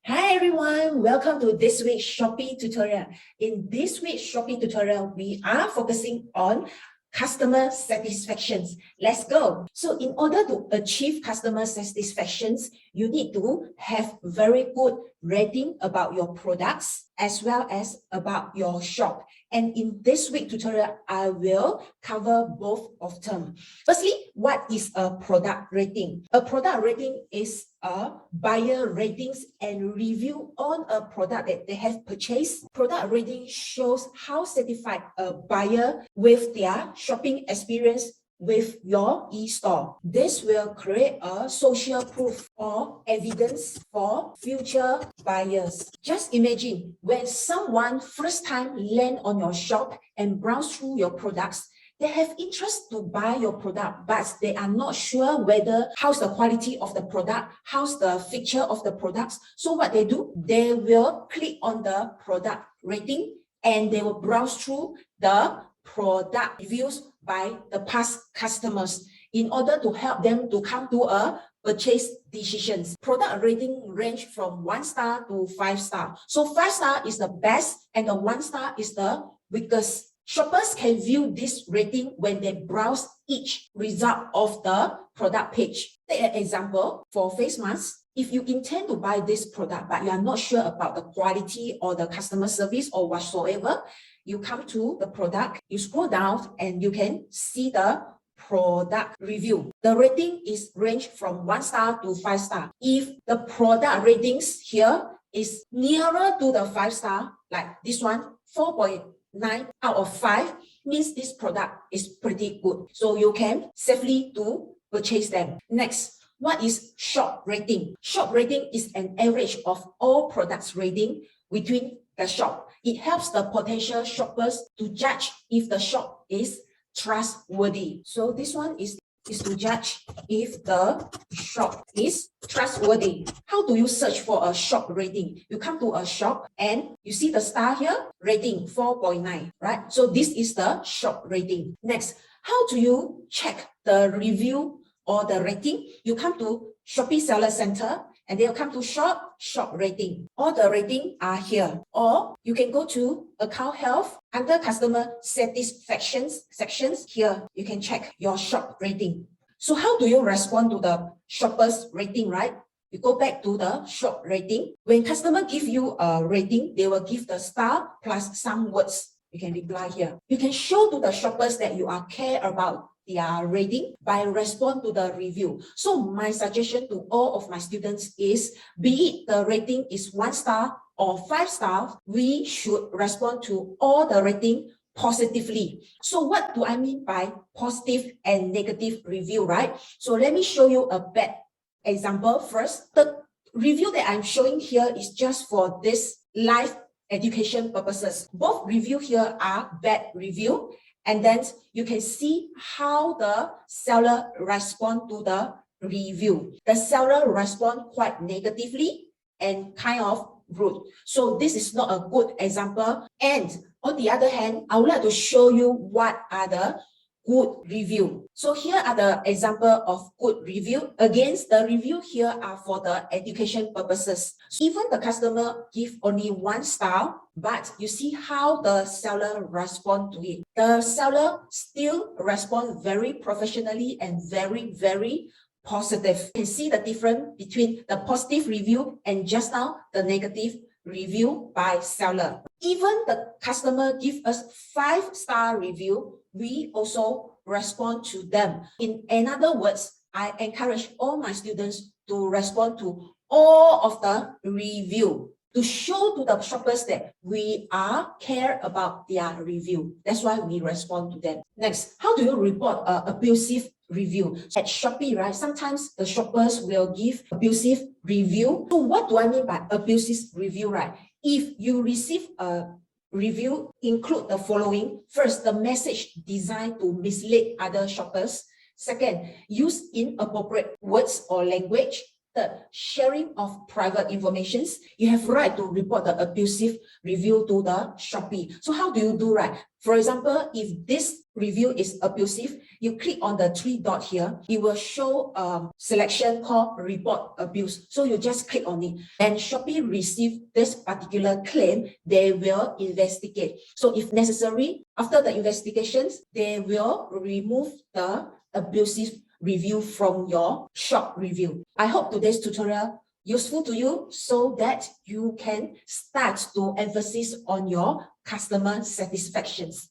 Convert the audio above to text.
Hi everyone, welcome to this week's Shopee tutorial. In this week's Shopee tutorial, we are focusing on customer satisfactions. Let's go. So in order to achieve customer satisfactions, you need to have very good rating about your products as well as about your shop. And in this week tutorial, I will cover both of them. Firstly, what is a product rating? A product rating is a buyer ratings and review on a product that they have purchased. Product rating shows how satisfied a buyer with their shopping experience with your e-store. This will create a social proof or evidence for future buyers. Just imagine when someone first time land on your shop and browse through your products, they have interest to buy your product, but they are not sure whether how's the quality of the product, how's the feature of the products. So what they do, they will click on the product rating and they will browse through the product reviews by the past customers in order to help them to come to a purchase decisions. Product rating range from 1 star to 5 star. So 5 star is the best and the 1 star is the weakest. Shoppers can view this rating when they browse each result of the product page. Take an example for face masks. If you intend to buy this product, but you are not sure about the quality or the customer service or whatsoever, you come to the product, you scroll down and you can see the product review. The rating is range from 1 star to 5 star. If the product ratings here is nearer to the 5 star, like this one, 4.9 out of 5, means this product is pretty good. So you can safely to purchase them. Next, what is shop rating? Shop rating is an average of all products rating between the shop. It helps the potential shoppers to judge if the shop is trustworthy. So this one is to judge if the shop is trustworthy. How do you search for a shop rating? You come to a shop and you see the star here, rating 4.9, right? So this is the shop rating. Next, how do you check the review or the rating? You come to Shopee Seller Center and they'll come to shop rating. All the rating are here. Or you can go to account health under customer satisfactions sections. Here, you can check your shop rating. So how do you respond to the shopper's rating, right? You go back to the shop rating. When customer give you a rating, they will give the star plus some words. You can reply here. You can show to the shoppers that you are care about their rating by respond to the review. So my suggestion to all of my students is, be it the rating is 1 star or 5 stars, we should respond to all the rating positively. So what do I mean by positive and negative review, right? So let me show you a bad example first. The review that I'm showing here is just for this live education purposes. Both review here are bad review. And then you can see how the seller respond to the review. The seller respond quite negatively and kind of rude. So this is not a good example. And on the other hand, I would like to show you what are the good review. So here are the example of good review. Again, the review here are for the education purposes. Even the customer give only 1 star, but you see how the seller respond to it. The seller still respond very professionally and very, very positive. You can see the difference between the positive review and just now the negative review by seller. Even the customer give us 5-star review, we also respond to them. In other words, I encourage all my students to respond to all of the review to show to the shoppers that we are care about their review. That's why we respond to them. Next, how do you report abusive review? At Shopee, right, sometimes the shoppers will give abusive review. So what do I mean by abusive review, right? If you receive a review, include the following. First, the message designed to mislead other shoppers. Second, use inappropriate words or language. Third, sharing of private informations. You have right to report the abusive review to the Shopee. So how do you do, right? For example, if this review is abusive, you click on the three dot here, it will show a selection called report abuse. So you just click on it. And Shopee receive this particular claim, they will investigate. So if necessary, after the investigations, they will remove the abusive review from your shop review. I hope today's tutorial useful to you so that you can start to emphasize on your customer satisfactions.